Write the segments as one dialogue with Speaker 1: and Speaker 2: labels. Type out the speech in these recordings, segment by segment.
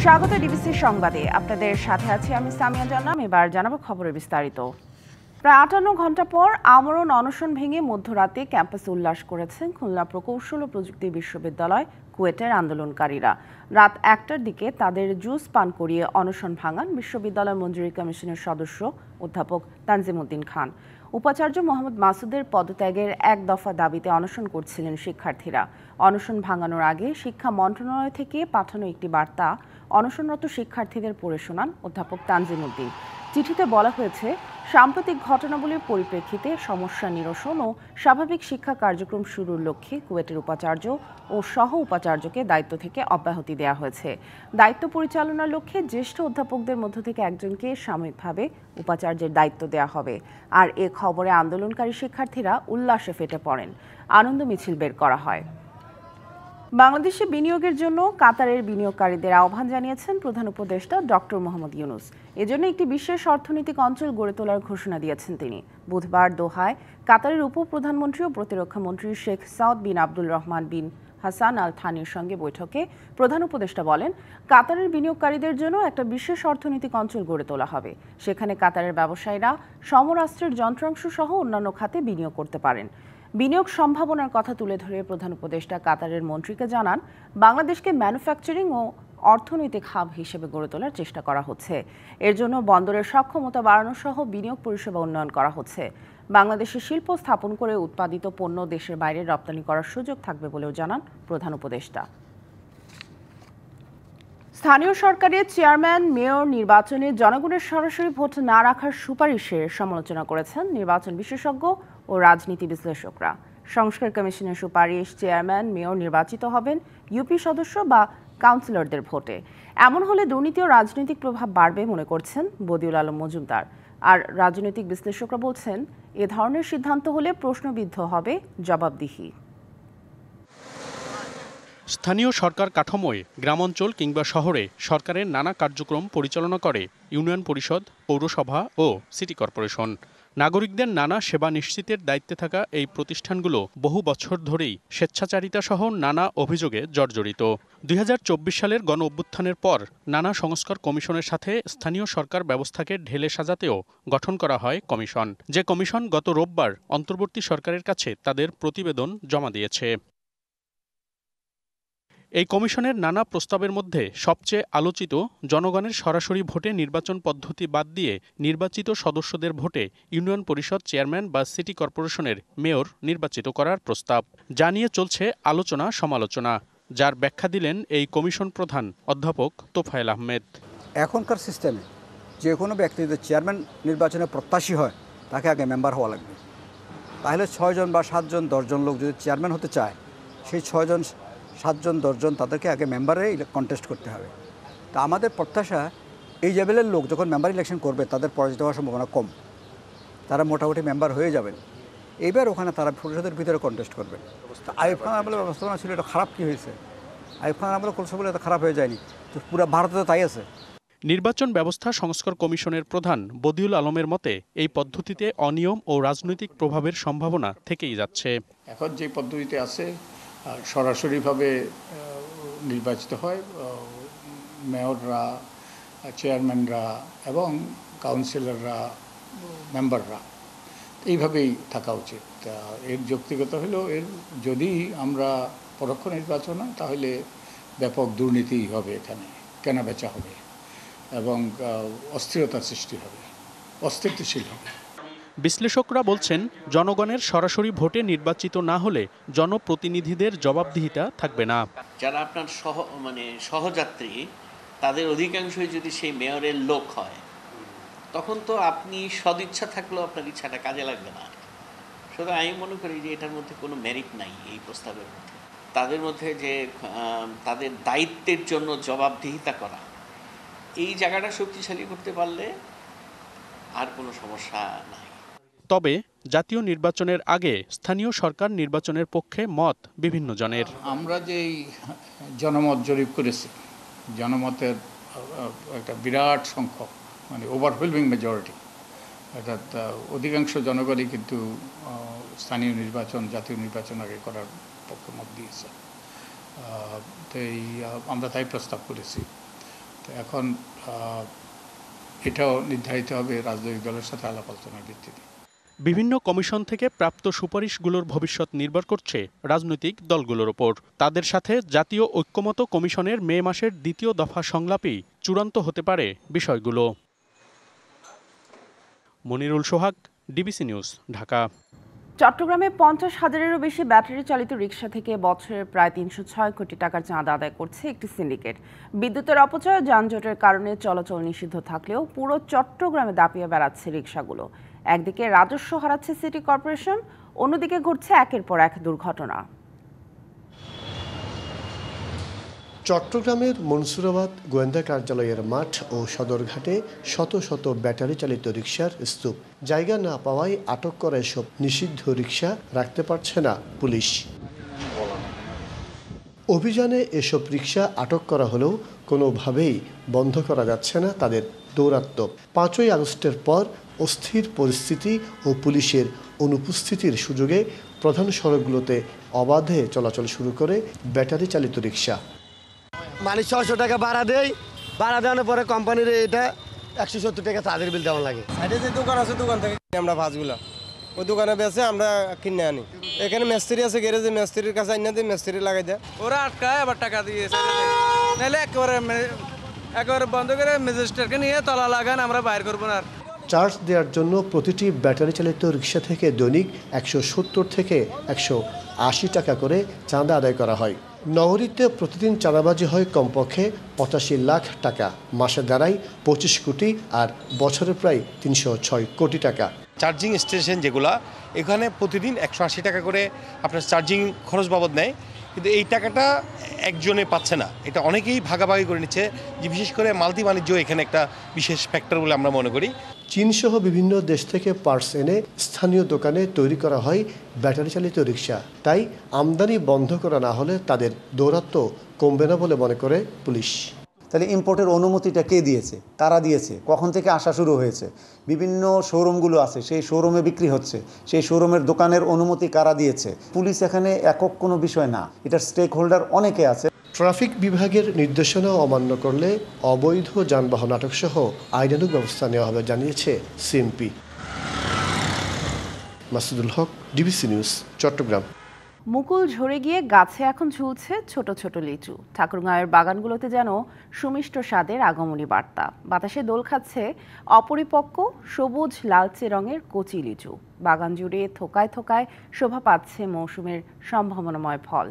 Speaker 1: স্বাগত ডিবিসি সংবাদে। আপনাদের সাথে আছি আমি সামিয়া জান্নাম। এবার জানাবো খবরের বিস্তারিত। প্রায় 58 ঘন্টা পর আমরণ অনশন ভেঙে মধ্যরাতে ক্যাম্পাসে উল্লাস করেছেন খুলনা প্রকৌশল ও প্রযুক্তি বিশ্ববিদ্যালয় কুয়েটের আন্দোলনকারীরা। রাত 1টার দিকে তাদের জুস পান করিয়ে অনশন ভাঙান বিশ্ববিদ্যালয় মঞ্জুরি কমিশনের সদস্য অধ্যাপক তানজিমউদ্দিন খান। উপাচার্য মোহাম্মদ মাসুদের পদত্যাগের এক দফা দাবিতে অনশন করছিলেন শিক্ষার্থীরা। অনশন ভাঙানোর আগে শিক্ষা মন্ত্রণালয় থেকে পাঠানো একটি বার্তা অনশনরত শিক্ষার্থীদের পড়ে শোনান অধ্যাপক তানজিমউদ্দিন। চিঠিতে বলা হয়েছে, সাম্প্রতিক ঘটনাবলীর পরিপ্রেক্ষিতে সমস্যা নিরসন ও স্বাভাবিক শিক্ষা কার্যক্রম শুরুর লক্ষ্যে কুয়েটের উপাচার্য ও সহ উপাচার্যকে দায়িত্ব থেকে অব্যাহতি দেওয়া হয়েছে। দায়িত্ব পরিচালনার লক্ষ্যে জ্যেষ্ঠ অধ্যাপকদের মধ্য থেকে একজনকে সাময়িকভাবে উপাচার্যের দায়িত্ব দেওয়া হবে। আর এ খবরে আন্দোলনকারী শিক্ষার্থীরা উল্লাসে ফেটে পড়েন। আনন্দ মিছিল বের করা হয়। বাংলাদেশে বিনিয়োগের জন্য কাতারের বিনিয়োগকারীদের আহ্বান জানিয়েছেন প্রধান উপদেষ্টা ডক্টর মোহাম্মদ ইউনূস। এজন্য একটি বিশেষ অর্থনৈতিক অঞ্চল গড়ে তোলার ঘোষণা দিয়েছেন তিনি। বুধবার দোহায় কাতারের উপপ্রধানমন্ত্রী ও প্রতিরক্ষা মন্ত্রী শেখ সাউদ বিন আব্দুল রহমান বিন হাসান আল থানির সঙ্গে বৈঠকে প্রধান উপদেষ্টা বলেন, কাতারের বিনিয়োগকারীদের জন্য একটা বিশেষ অর্থনৈতিক অঞ্চল গড়ে তোলা হবে। সেখানে কাতারের ব্যবসায়ীরা সমরাস্ত্রের যন্ত্রাংশ সহ অন্যান্য খাতে বিনিয়োগ করতে পারেন। বিনিয়োগ সম্ভাবনার কথা তুলে ধরে প্রধান উপদেষ্টা কাতারের মন্ত্রীকে জানান, বাংলাদেশকে ম্যানুফ্যাকচারিং ও অর্থনৈতিক হাব হিসেবে গড়ে তোলার চেষ্টা করা হচ্ছে। এর জন্য বন্দরের সক্ষমতা বাড়ানো সহ বিনিয়োগ পরিষেবা উন্নয়ন করা হচ্ছে। বাংলাদেশে শিল্প স্থাপন করে উৎপাদিত পণ্য দেশের বাইরে রপ্তানি করার সুযোগ থাকবে বলেও জানান প্রধান উপদেষ্টা। স্থানীয় সরকারের চেয়ারম্যান মেয়র নির্বাচনে জনগণের সরাসরি ভোট না রাখার সুপারিশের সমালোচনা করেছেন নির্বাচন বিশেষজ্ঞ ও রাজনীতি বিশ্লেষকরা। সংস্কার কমিশনের সুপারিশ, চেয়ারম্যান মেয়র নির্বাচিত হবেন ইউপি সদস্য বা কাউন্সিলরদের ভোটে। এমন হলে দুর্নীতি ও রাজনৈতিক প্রভাব বাড়বে মনে করছেন বদিউল আলম মজুমদার। আর রাজনৈতিক বিশ্লেষকরা বলছেন, এ ধরনের সিদ্ধান্ত হলে প্রশ্নবিদ্ধ হবে জবাবদিহি।
Speaker 2: স্থানীয় সরকার কাঠামোয় গ্রামাঞ্চল কিংবা শহরে সরকারের নানা কার্যক্রম পরিচালনা করে ইউনিয়ন পরিষদ, পৌরসভা ও সিটি কর্পোরেশন। নাগরিকদের নানা সেবা নিশ্চিতের দায়িত্বে থাকা এই প্রতিষ্ঠানগুলো বহু বছর ধরেই স্বেচ্ছাচারিতা সহ নানা অভিযোগে জর্জরিত। 2024 সালের গণ অভ্যুত্থানের পর নানা সংস্কার কমিশনের সাথে স্থানীয় সরকার ব্যবস্থাকে ঢেলে সাজাতেও গঠন করা হয় কমিশন। যে কমিশন গত রোববার অন্তর্বর্তী সরকারের কাছে তাদের প্রতিবেদন জমা দিয়েছে। এই কমিশনের নানা প্রস্তাবের মধ্যে সবচেয়ে আলোচিত জনগণের সরাসরি ভোটে নির্বাচন পদ্ধতি বাদ দিয়ে নির্বাচিত সদস্যদের ভোটে ইউনিয়ন পরিষদ চেয়ারম্যান বা সিটি কর্পোরেশনের মেয়র নির্বাচিত করার প্রস্তাব। যা নিয়ে চলছে আলোচনা সমালোচনা, যার ব্যাখ্যা দিলেন এই কমিশন প্রধান অধ্যাপক তোফায়েল আহমেদ।
Speaker 3: এখনকার সিস্টেমে যে কোনো ব্যক্তি যদি চেয়ারম্যান নির্বাচনে প্রত্যাশী হয়, তাকে আগে মেম্বার হওয়া লাগবে। তাহলে 6 জন বা 7 জন 10 জন লোক যদি চেয়ারম্যান হতে চায়, সেই 6 জন 7 জন 10 জন তাদেরকে আগে মেম্বারে কন্টেস্ট করতে হবে। তা আমাদের প্রত্যাশা, এই লেভেলের লোক যখন মেম্বার ইলেকশন করবে তাদের পরাজিত হওয়ার সম্ভাবনা কম, তারা মোটামুটি মেম্বার হয়ে যাবেন। এইবার ওখানে তারা পরিষদের ভিতরে কন্টেস্ট করবেন। আইয়ুব খান আমলের ব্যবস্থাপনা ছিল, এটা খারাপ কী হয়েছে? আইয়ুব খান আমলে করছে বলে এটা খারাপ হয়ে যায়নি, তো পুরো ভারতে তো তাই আছে।
Speaker 2: নির্বাচন ব্যবস্থা সংস্কার কমিশনের প্রধান বদিউল আলমের মতে, এই পদ্ধতিতে অনিয়ম ও রাজনৈতিক প্রভাবের সম্ভাবনা থেকেই যাচ্ছে।
Speaker 4: এখন যে পদ্ধতিতে আছে, সরাসরিভাবে নির্বাচিত হয় মেয়ররা, চেয়ারম্যানরা এবং কাউন্সিলররা, মেম্বাররা, এইভাবেই থাকা উচিত। এর যৌক্তিকতা হলো, এর যদি আমরা পরোক্ষ নির্বাচন হয় তাহলে ব্যাপক দুর্নীতি হবে, এখানে কেনাবেচা হবে এবং অস্থিরতার সৃষ্টি হবে, অস্থিতিশীল হবে।
Speaker 2: বিশ্লেষকরা বলছেন, জনগণের সরাসরি ভোটে নির্বাচিত না হলে জনপ্রতিনিধিদের জবাবদিহিতা থাকবে না।
Speaker 5: যারা আপনার সহযাত্রী, তাদের অধিকাংশই যদি সেই মেয়রের লোক হয়, তখন তো আপনি সদিচ্ছা থাকলেও আপনার ইচ্ছাটা কাজে লাগবে না। সুতরাং আমি মনে করি যে এটার মধ্যে কোনো মেরিট নাই এই প্রস্তাবের মধ্যে। তাদের মধ্যে যে তাদের দায়িত্বের জন্য জবাবদিহিতা করা, এই জায়গাটা শক্তিশালী করতে পারলে আর কোনো সমস্যা নাই।
Speaker 2: তবে জাতীয় নির্বাচনের আগে স্থানীয় সরকার নির্বাচনের পক্ষে মত বিভিন্ন জনের।
Speaker 4: আমরা যে জনমত জরিপ করেছি, জনমতের একটা বিরাট সংখ্যক, ওভারওয়েলমিং মেজরিটি, অর্থাৎ অধিকাংশ জনগণই কিন্তু স্থানীয় নির্বাচন, জাতীয় নির্বাচন আগে করার পক্ষে মত দিয়েছে। আমরা তাই প্রস্তাব করেছি। তো এখন এটাও নির্ধারিত হবে রাজনৈতিক দলের সাথে আলাপ আলোচনার ভিত্তিতে।
Speaker 2: বিভিন্ন কমিশন থেকে প্রাপ্ত সুপারিশগুলোর ভবিষ্যৎ নির্ভর করছে রাজনৈতিক দলগুলোর ওপর। তাদের সাথে জাতীয় ঐক্যমত কমিশনের মে মাসের দ্বিতীয় দফা সংলাপেই চূড়ান্ত হতে পারে বিষয়গুলো। মনিরুল সোহাগ, ডিবিসি নিউজ, ঢাকা।
Speaker 1: চট্টগ্রামে 50,000-এরও বেশি ব্যাটারি চালিত রিকশা থেকে বছরে প্রায় 306 কোটি টাকার চাঁদা আদায় করছে একটি সিন্ডিকেট। বিদ্যুতের অপচয়, যানজটের কারণে চলাচল নিষিদ্ধ থাকলেও পুরো চট্টগ্রামে দাপিয়ে বেড়াচ্ছে রিকশাগুলো। একদিকে রাজস্ব হারাচ্ছে সিটি কর্পোরেশন, অন্যদিকে ঘটছে একের পর এক দুর্ঘটনা।
Speaker 6: চট্টগ্রামের মনসুরাবাদ গোয়েন্দা কার্যালয়ের মাঠ ও সদরঘাটে শত শত ব্যাটারি চালিত রিকশার স্তূপ। জায়গা না পাওয়ায় আটক করা এসব নিষিদ্ধ রিকশা রাখতে পারছে না পুলিশ। অভিযানে এসব রিকশা আটক করা হলেও কোনোভাবেই বন্ধ করা যাচ্ছে না তাদের দৌরাত্ম্য। 5ই আগস্টের পর অস্থির পরিস্থিতি ও পুলিশের অনুপস্থিতির সুযোগে প্রধান সড়কগুলোতে অবাধে চলাচল শুরু করে ব্যাটারি চালিত রিকশা।
Speaker 7: মানে 600 টাকা ভাড়া দেয়, ভাড়া দেওয়ানোর পরে কোম্পানির এটা 170 টাকা চাঁদের বিল দেওয়া লাগে।
Speaker 8: সাইডে যে দোকান আছে, দোকান থেকে আমরা ভাঁজগুলা ওই দোকানে বেছে আমরা কিনে আনি। এখানে মিস্ত্রি আছে, গ্যারেজে মিস্ত্রির কাছে আনি দিয়ে মিস্ত্রি লাগাই দেয়।
Speaker 9: ওরা আটকায় আবার টাকা দিয়ে নাহলে একেবারে বন্ধ করে ম্যাজিস্ট্রেটকে নিয়ে তলা লাগান, আমরা বাইর করবো না।
Speaker 6: চার্জ দেওয়ার জন্য প্রতিটি ব্যাটারি চালিত রিকশা থেকে দৈনিক 170 থেকে 180 টাকা করে চাঁদা আদায় করা হয়। নগরীতে প্রতিদিন চাঁদাবাজি হয় কমপক্ষে 85 লাখ টাকা, মাসে দাঁড়ায় 25 কোটি, আর বছরে প্রায় 306 কোটি টাকা।
Speaker 10: চার্জিং স্টেশন যেগুলা, এখানে প্রতিদিন 180 টাকা করে আপনার চার্জিং খরচ বাবদ নেয়, কিন্তু এই টাকাটা একজনে পাচ্ছে না, এটা অনেকেই ভাগাভাগি করে নিচ্ছে। যে বিশেষ করে মাল্টি বাণিজ্য এখানে একটা বিশেষ ফ্যাক্টর বলে আমরা মনে করি।
Speaker 6: চীনসহ বিভিন্ন দেশ থেকে পার্টস এনে স্থানীয় দোকানে তৈরি করা হয় ব্যাটারি চালিত রিকশা। তাই আমদানি বন্ধ করা না হলে তাদের দৌরাত্ম্য কমবে না বলে মনে করে পুলিশ।
Speaker 11: তাহলে ইম্পোর্টের অনুমতিটা কে দিয়েছে, কারা দিয়েছে, কখন থেকে আসা শুরু হয়েছে, বিভিন্ন শোরুমগুলো আছে সেই শোরুমে বিক্রি হচ্ছে, সেই শোরুমের দোকানের অনুমতি কারা দিয়েছে। পুলিশ এখানে একক কোনো বিষয় না, এটার স্টেক হোল্ডার অনেকে আছে।
Speaker 6: ট্রাফিক বিভাগের নির্দেশনা অমান্য করলে অবৈধ যানবাহন আটক সহ আইনানুগ ব্যবস্থা নেওয়া হবে জানিয়েছে সিএমপি। মাসুদুল হক, ডিবিসি নিউজ, চট্টগ্রাম।
Speaker 1: মুকুল ঝরে গিয়ে গাছে এখন ঝুলছে ছোট ছোট লিচু। ঠাকুরগাঁওয়ের বাগানগুলোতে যেন সুমিষ্ট স্বাদের আগমনী বার্তা। বাতাসে দোল খাচ্ছে অপরিপক্ক সবুজ লালচে রঙের কচি লিচু। বাগান জুড়ে থোকায় থোকায় শোভা পাচ্ছে মৌসুমের সম্ভাবনাময় ফল।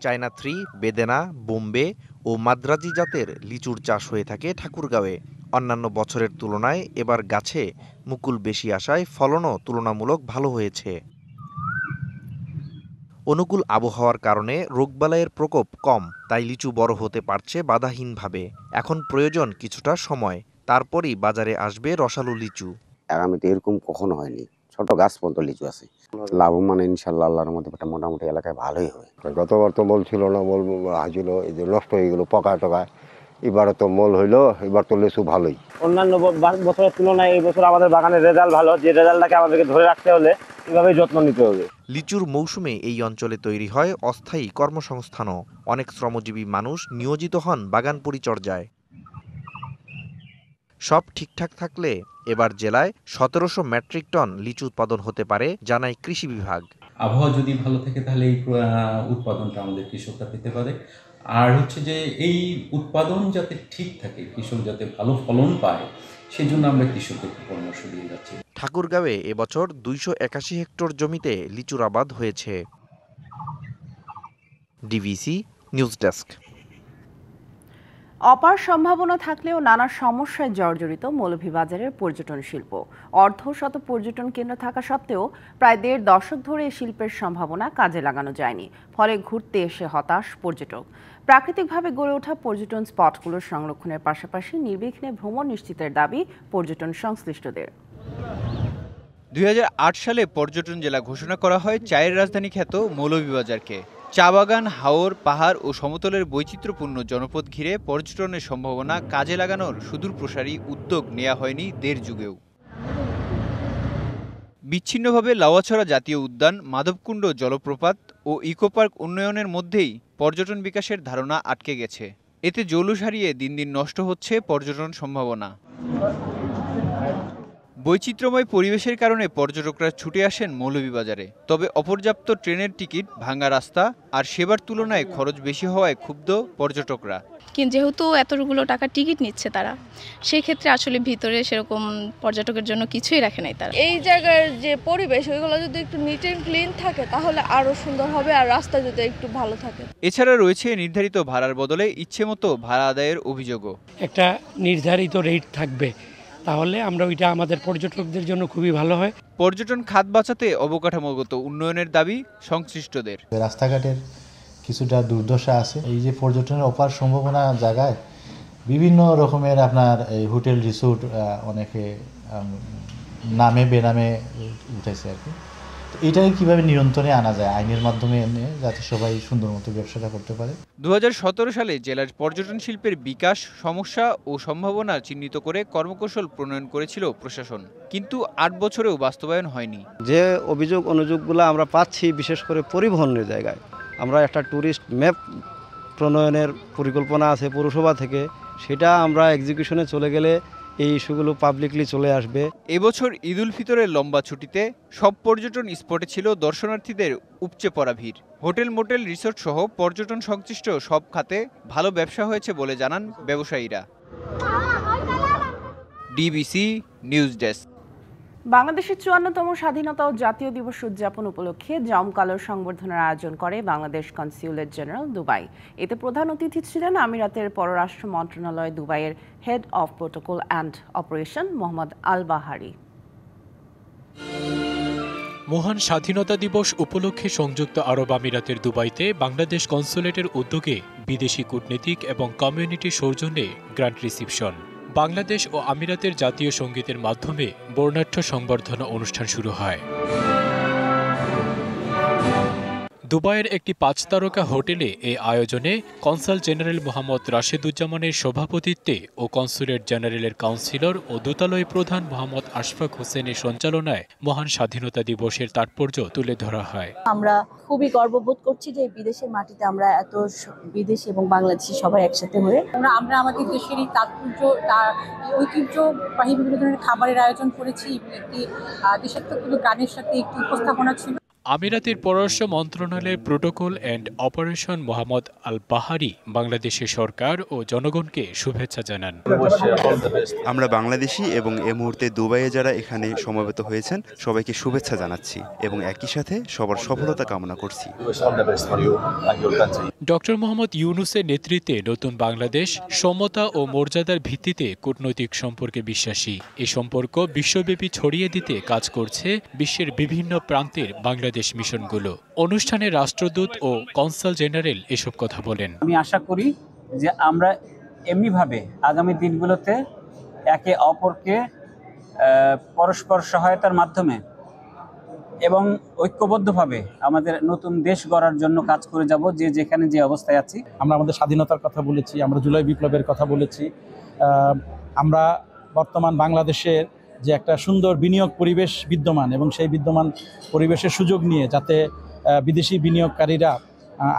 Speaker 12: চায়না 3, বেদেনা, বোম্বে ও মাদ্রাজি জাতের লিচুর চাষ হয়ে থাকে ঠাকুরগাঁওয়ে। অন্যান্য বছরের তুলনায় এবার গাছে মুকুল বেশি আসায় ফলনও তুলনামূলক ভালো হয়েছে। অনুকূল আবহাওয়ার কারণে রোগবালাইয়ের প্রকোপ কম, তাই লিচু বড় হতে পারছে বাধাহীনভাবে। এখন প্রয়োজন কিছুটা সময়, তারপরই বাজারে আসবে রসালো লিচু।
Speaker 13: আগামীতে এরকম কখনো হয়নি, ছোট গাছ পর্যন্ত লিচু আছে। লাভবান ইনশাল্লাহ, আল্লাহর মধ্যে মোটামুটি এলাকায় ভালোই হবে।
Speaker 14: গতবার তো মল ছিল না, মল হাজিল, এই যে নষ্ট হয়ে গেলো পকা টকা। এবারে তো মল হইলো, এবার তো লিচু ভালোই।
Speaker 15: অন্যান্য বছরের তুলনায় এই বছর আমাদের বাগানের রেজাল্ট ভালো, যে রেজাল্টটাকে আমাদেরকে ধরে রাখতে হলে এভাবেই যত্ন নিতে হবে।
Speaker 12: লিচুর মৌসুমে এই অঞ্চলে তৈরি হয় অস্থায়ী কর্মসংস্থানও। অনেক শ্রমজীবী মানুষ নিয়োজিত হন বাগান পরিচর্যায়। সব ঠিকঠাক থাকলে এবার জেলায় 1700 মেট্রিক টন লিচু উৎপাদন হতে পারে জানায় কৃষি বিভাগ।
Speaker 16: আবহাওয়া যদি ভালো থাকে তাহলে এই উৎপাদনটা আমাদের কৃষকরা পেতে পারে। আর হচ্ছে যে এই উৎপাদন যাতে ঠিক থাকে, কৃষক যাতে ভালো ফলন পায়, সেই জন্য আমরা কৃষকদেরকে পরামর্শ দিয়ে যাচ্ছি।
Speaker 12: ঠাকুরগাঁওয়ে এবছর 281 হেক্টর জমিতে লিচুর আবাদ হয়েছে। DBC news desk.
Speaker 1: অপার সম্ভাবনা থাকলেও নানা সমস্যায় জর্জরিত মৌলভীবাজারের পর্যটন শিল্প। অর্ধশত পর্যটন কেন্দ্র থাকা সত্ত্বেও প্রায় 1.5 দশক ধরে এই শিল্পের সম্ভাবনা কাজে লাগানো যায়নি। ফলে ঘুরতে এসে হতাশ পর্যটক। প্রাকৃতিকভাবে গড়ে ওঠা পর্যটন স্পটগুলোর সংরক্ষণের পাশাপাশি নির্বিঘ্নে ভ্রমণ নিশ্চিতের দাবি পর্যটন সংশ্লিষ্টদের।
Speaker 17: 2008 সালে পর্যটন জেলা ঘোষণা করা হয় চায়ের রাজধানী খ্যাত মৌলভীবাজারকে। চা বাগান, হাওর, পাহাড় ও সমতলের বৈচিত্র্যপূর্ণ জনপদ ঘিরে পর্যটনের সম্ভাবনা কাজে লাগানোর সুদূরপ্রসারী উদ্যোগ নেওয়া হয়নি দেড় যুগেও। বিচ্ছিন্নভাবে লাউয়াছড়া জাতীয় উদ্যান, মাধবকুণ্ড জলপ্রপাত ও ইকো পার্ক উন্নয়নের মধ্যেই পর্যটন বিকাশের ধারণা আটকে গেছে। এতে জৌলুস হারিয়ে দিন দিন নষ্ট হচ্ছে পর্যটন সম্ভাবনা। বৈচিত্র্যময় পরিবেশের কারণে পর্যটকরা ছুটে আসেন মৌলভীবাজারে। তবে অপর্যাপ্ত ট্রেনের টিকিট, ভাঙা রাস্তা আর সেবার তুলনায় খরচ বেশি হওয়ায় ক্ষুব্ধ পর্যটকরা।
Speaker 18: কিন্তু যেহেতু এতগুলো টাকা টিকিট নিচ্ছে তারা, সেই ক্ষেত্রে আসলে ভিতরে সেরকম পর্যটকের জন্য কিছুই রাখে নাই তারা।
Speaker 19: এই জায়গার যে পরিবেশ ওইগুলো যদি একটু নিট অ্যান্ড ক্লিন থাকে তাহলে আরো সুন্দর হবে, আর রাস্তা যদি একটু ভালো থাকে।
Speaker 17: এছাড়া রয়েছে নির্ধারিত ভাড়ার বদলে ইচ্ছেমতো ভাড়া আদায়ের অভিযোগও।
Speaker 20: একটা নির্ধারিত রেট থাকবে, তাহলে আমরা ওইটা আমাদের পর্যটকদের জন্য খুবই ভালো হয়।
Speaker 17: পর্যটন খাত বাঁচাতে অবকাঠামোগত উন্নয়নের দাবি সংশ্লিষ্টদের।
Speaker 21: রাস্তাঘাটের কিছুটা দুর্দশা আছে। এই যে পর্যটনের অপার সম্ভাবনা জায়গায় বিভিন্ন রকমের আপনার এই হোটেল রিসোর্ট অনেকে নামে বেনামে উঠেছে আর কি। এটাকে কিভাবে নিয়ন্ত্রণে আনা যায় আইনের মাধ্যমে এনে, যাতে সবাই সুন্দর মতো ব্যবসাটা করতে পারে।
Speaker 17: 2017 সালে জেলার পর্যটন শিল্পের বিকাশ, সমস্যা ও সম্ভাবনা চিহ্নিত করে কর্মকৌশল প্রণয়ন করেছিল প্রশাসন, কিন্তু 8 বছরেও বাস্তবায়ন হয়নি।
Speaker 22: যে অভিযোগ অনুযোগগুলো আমরা পাচ্ছি, বিশেষ করে পরিবহনের জায়গায়, আমরা একটা ট্যুরিস্ট ম্যাপ প্রণয়নের পরিকল্পনা আছে পৌরসভা থেকে, সেটা আমরা এক্সিকিউশনে চলে গেলে এই ইস্যুগুলো পাবলিকলি চলে আসবে।
Speaker 17: এবছর ঈদ উল ফিতরের লম্বা ছুটিতে সব পর্যটন স্পটে ছিল দর্শনার্থীদের উপচে পড়া ভিড়। হোটেল, মোটেল, রিসোর্ট সহ পর্যটন সংশ্লিষ্ট সব খাতে ভালো ব্যবসা হয়েছে বলে জানান ব্যবসায়ীরা। DBC news desk.
Speaker 1: বাংলাদেশের 54তম স্বাধীনতা ও জাতীয় দিবস উদযাপন উপলক্ষে জমকালো সংবর্ধনার আয়োজন করে বাংলাদেশ কনস্যুলেট জেনারেল দুবাই। এতে প্রধান অতিথি ছিলেন আমিরাতের পররাষ্ট্র মন্ত্রণালয় দুবাইয়ের head of protocol and operation Mohammad Al Bahari.
Speaker 2: মহান স্বাধীনতা দিবস উপলক্ষে সংযুক্ত আরব আমিরাতের দুবাইতে বাংলাদেশ কনস্যুলেটের উদ্যোগে বিদেশি কূটনীতিক এবং কমিউনিটি সৌজন্যে গ্র্যান্ড রিসিপশন। বাংলাদেশ ও আমিরাতের জাতীয় সঙ্গীতের মাধ্যমে বর্ণাঢ্য সংবর্ধনা অনুষ্ঠান শুরু হয়। দুবাইয়ের একটি 5 তারকা হোটেলে এই আয়োজনে কনসাল জেনারেল মোহাম্মদ রাশেদুজ্জামানের সভাপতিত্বে ও কনস্যুলেট জেনারেলের কাউন্সিলর ও দূতালয় প্রধান মোহাম্মদ আশফাক হোসেনের সঞ্চালনায় মহান স্বাধীনতা দিবসের তাৎপর্য তুলে ধরা হয়।
Speaker 23: আমরা খুবই গর্ববোধ করছি যে বিদেশের মাটিতে আমরা এত বিদেশি এবং বাংলাদেশি সবাই একসাথে হয়ে আমরা আমাদের দেশের এই তাৎপর্য, ঐতিহ্যবাহী বিভিন্ন ধরনের খাবারের আয়োজন করেছি। একটি দেশাত্মক গানের সাথে একটি উপস্থাপনা ছিল।
Speaker 2: আমিরাতের পররাষ্ট্র মন্ত্রণালয়ের protocol and operation Mohammad Al বাহারি বাংলাদেশের সরকার ও জনগণকে শুভেচ্ছা জানান।
Speaker 24: আমরা বাংলাদেশি এবং এ মুহূর্তে দুবাইয়ে যারা এখানে সমবেত হয়েছেন সবাইকে শুভেচ্ছা জানাচ্ছি এবং একই সাথে সবার সফলতা কামনা করছি।
Speaker 2: ডক্টর মোহাম্মদ ইউনুসের নেতৃত্বে নতুন বাংলাদেশ সমতা ও মর্যাদার ভিত্তিতে কূটনৈতিক সম্পর্কে বিশ্বাসী। এই সম্পর্ক বিশ্বব্যাপী ছড়িয়ে দিতে কাজ করছে বিশ্বের বিভিন্ন প্রান্তের বাংলাদেশ মিশনগুলো। অনুষ্ঠানে রাষ্ট্রদূত ও কনসাল জেনারেল এসব কথা বলেন।
Speaker 25: আমি আশা করি যে আমরা এমনিভাবে আগামী দিনগুলোতে একে অপরকে পরস্পর সহায়তার মাধ্যমে এবং ঐক্যবদ্ধভাবে আমাদের নতুন দেশ গড়ার জন্য কাজ করে যাব, যে যেখানে যে অবস্থায় আছি।
Speaker 26: আমরা আমাদের স্বাধীনতার কথা বলেছি, আমরা জুলাই বিপ্লবের কথা বলেছি, আমরা বর্তমান বাংলাদেশের যে একটা সুন্দর বিনিয়োগ পরিবেশ বিদ্যমান এবং সেই বিদ্যমান পরিবেশের সুযোগ নিয়ে যাতে বিদেশি বিনিয়োগকারীরা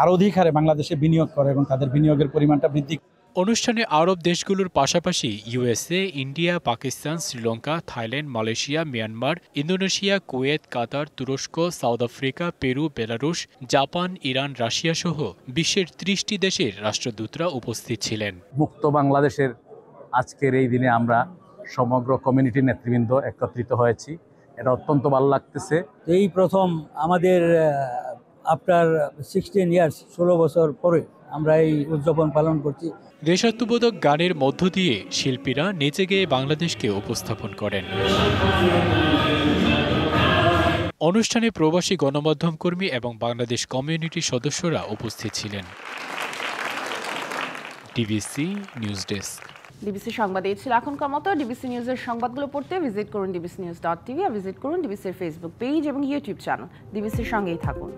Speaker 26: আরও অধিক হারে বাংলাদেশে বিনিয়োগ করে এবং তাদের বিনিয়োগের পরিমাণটা বৃদ্ধি।
Speaker 2: অনুষ্ঠানে আরব দেশগুলোর পাশাপাশি USA, India, Pakistan, Sri Lanka, Thailand, Malaysia, Myanmar, Indonesia, Kuwait, Qatar, তুরস্ক, South Africa, Peru, Belarus, Japan, Iran, Russia সহ বিশ্বের 30টি দেশের রাষ্ট্রদূতরা উপস্থিত ছিলেন।
Speaker 26: মুক্ত বাংলাদেশের আজকের এই দিনে আমরা সমগ্র কমিউনিটি নেতৃবৃন্দ একত্রিত হয়েছি, এটা অত্যন্ত ভালো লাগতেছে।
Speaker 27: এই প্রথম আমাদের আফটার 16 ইয়ার্স 16 বছর পরে আমরা এই উদযাপন পালন করছি।
Speaker 2: দেশাত্মবোধক গানের মধ্য দিয়ে শিল্পীরা নেচে গেয়ে বাংলাদেশকে উপস্থাপন করেন। অনুষ্ঠানে প্রবাসী গণমাধ্যম কর্মী এবং বাংলাদেশ কমিউনিটি সদস্যরা উপস্থিত ছিলেন। DBC news desk.
Speaker 1: ডিবিসি সংবাদ এই ছিল এখনকার মতো। ডিবিসি নিউজের সংবাদগুলো পড়তে ভিজিট করুন dbcnews.tv আর ভিজিট করুন ডিবিসির ফেসবুক পেজ এবং ইউটিউব চ্যানেল। ডিবিসির সঙ্গেই থাকুন।